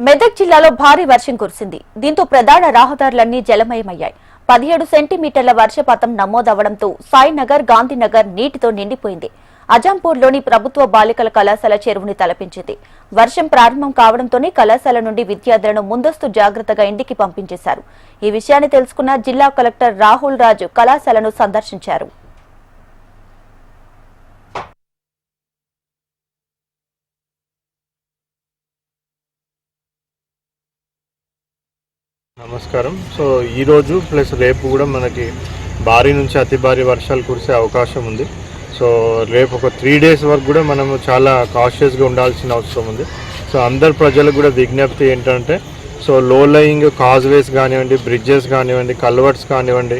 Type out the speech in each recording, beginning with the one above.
మెదక్ జిల్లాలో భారీ వర్షం కురిసింది. దీంతో ప్రధాన రహదారులన్నీ జలమయమయ్యాయి. 17 సెంటీమీటర్ల వర్షపాతం నమోదవడంతో సాయినగర్, గాంధీనగర్ నీటితో నిండిపోయింది. అజంపూర్లోని ప్రభుత్వ బాలికల కళాశాల చెరువుని తలపించింది. వర్షం ప్రారంభం కావడంతోనే కళాశాల నుండి విద్యార్థులను ముందస్తు జాగ్రత్తగా ఇంటికి పంపించేశారు. ఈ విషయాన్ని తెలుసుకున్న జిల్లా కలెక్టర్ రాహుల్ రాజు కళాశాలను సందర్శించారు. నమస్కారం. సో ఈరోజు ప్లస్ రేపు కూడా మనకి భారీ నుంచి అతి భారీ వర్షాలు కురిసే అవకాశం ఉంది. సో రేపు ఒక 3 days వరకు కూడా మనము చాలా కాషియస్గా ఉండాల్సిన అవసరం ఉంది. సో అందరు ప్రజలకు కూడా విజ్ఞప్తి ఏంటంటే, సో లో లయింగ్ కాజ్వేస్ కానివ్వండి, బ్రిడ్జెస్ కానివ్వండి, కల్వర్ట్స్ కానివ్వండి,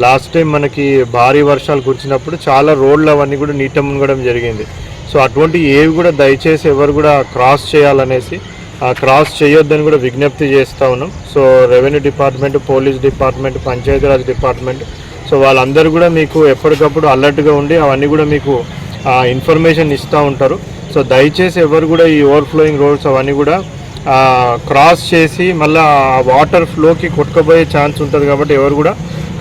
లాస్ట్ టైం మనకి భారీ వర్షాలు కురిచినప్పుడు చాలా రోడ్లు అవన్నీ కూడా నీట మునగడం జరిగింది. సో అటువంటి ఏవి కూడా దయచేసి ఎవరు కూడా క్రాస్ చేయాలనేసి క్రాస్ చేయొద్దని కూడా విజ్ఞప్తి చేస్తూ ఉన్నాం. So revenue department, police department, Panchayati Raj department, so వాళ్ళందరూ కూడా మీకు ఎప్పటికప్పుడు అలర్ట్గా ఉండి అవన్నీ కూడా మీకు ఇన్ఫర్మేషన్ ఇస్తూ ఉంటారు. సో దయచేసి ఎవరు కూడా ఈ ఓవర్ఫ్లోయింగ్ రోడ్స్ అవన్నీ కూడా క్రాస్ చేసి మళ్ళీ వాటర్ ఫ్లోకి కొట్టుకుపోయే ఛాన్స్ ఉంటుంది. కాబట్టి ఎవరు కూడా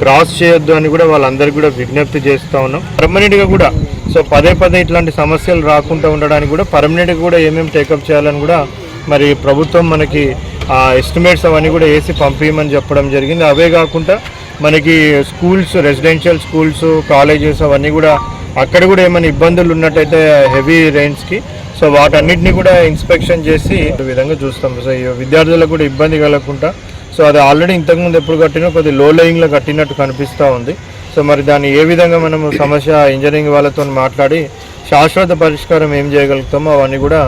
క్రాస్ చేయొద్దు అని కూడా వాళ్ళందరికీ కూడా విజ్ఞప్తి చేస్తూ ఉన్నాం. పర్మనెంట్గా కూడా సో పదే ఇట్లాంటి సమస్యలు రాకుండా ఉండడానికి కూడా పర్మనెంట్గా కూడా ఏమేమి టేకప్ చేయాలని కూడా మరి ప్రభుత్వం మనకి ఎస్టిమేట్స్ అవన్నీ కూడా వేసి పంపించమని చెప్పడం జరిగింది. అవే కాకుండా మనకి స్కూల్స్, రెసిడెన్షియల్ స్కూల్స్, కాలేజెస్ అవన్నీ కూడా అక్కడ కూడా ఏమైనా ఇబ్బందులు ఉన్నట్టయితే హెవీ రెయిన్స్కి సో వాటన్నిటిని కూడా ఇన్స్పెక్షన్ చేసి ఈ విధంగా చూస్తాం. సో ఈ విద్యార్థులకు కూడా ఇబ్బంది కలగకుండా సో అది ఆల్రెడీ ఇంతకుముందు ఎప్పుడు కట్టినా కొద్దిగా లో లయింగ్లో కట్టినట్టు కనిపిస్తూ ఉంది. సో మరి దాన్ని ఏ విధంగా మనము ఇంజనీరింగ్ వాళ్ళతో మాట్లాడి శాశ్వత పరిష్కారం ఏం చేయగలుగుతామో అవన్నీ కూడా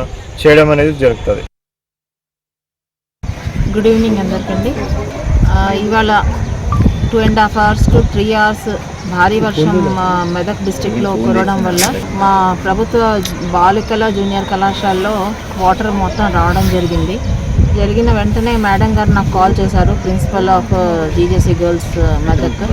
చేయడం అనేది జరుగుతుంది. గుడ్ ఈవినింగ్ అందరికండి. ఇవాళ 2.5 hours to 3 hours భారీ వర్షం మెదక్ డిస్టిక్లో కురవడం వల్ల మా ప్రభుత్వ బాలికల జూనియర్ కళాశాలలో వాటర్ మొత్తం రావడం జరిగిన వెంటనే మేడం గారు నాకు కాల్ చేశారు, principal of GJC girls Medak.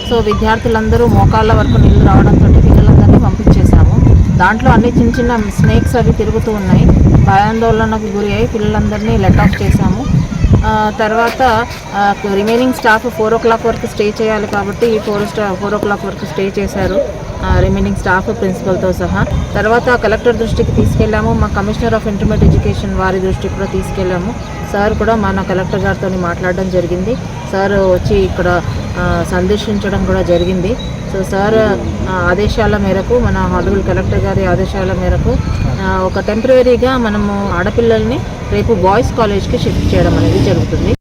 So విద్యార్థులందరూ మోకాళ్ళ వరకు నీళ్ళు రావడంతో పిల్లలందరినీ పంపించేశాము. దాంట్లో అన్ని చిన్న స్నేక్స్ అవి తిరుగుతూ ఉన్నాయి. భయాందోళనకు గురి అయి పిల్లలందరినీ లెట్ ఆఫ్ చేశాము. తర్వాత రిమైనింగ్ స్టాఫ్ 4 o'clock వరకు స్టే చేయాలి కాబట్టి 4 o'clock వరకు స్టే చేశారు రిమైనింగ్ స్టాఫ్, ప్రిన్సిపల్తో సహా. తర్వాత కలెక్టర్ దృష్టికి తీసుకెళ్ళాము, మా కమిషనర్ ఆఫ్ ఇంటర్మీడియట్ ఎడ్యుకేషన్ వారి దృష్టికి కూడా తీసుకెళ్ళాము. సార్ కూడా మన కలెక్టర్ గారితో మాట్లాడడం జరిగింది. సార్ వచ్చి ఇక్కడ సందర్శించడం కూడా జరిగింది. సో సార్ ఆదేశాల మేరకు, మన హానరబుల్ కలెక్టర్ గారి ఆదేశాల మేరకు ఒక టెంపరీగా మనము ఆడపిల్లల్ని రేపు బాయ్స్ కాలేజ్కి షిఫ్ట్ చేయడం అనేది జరుగుతుంది.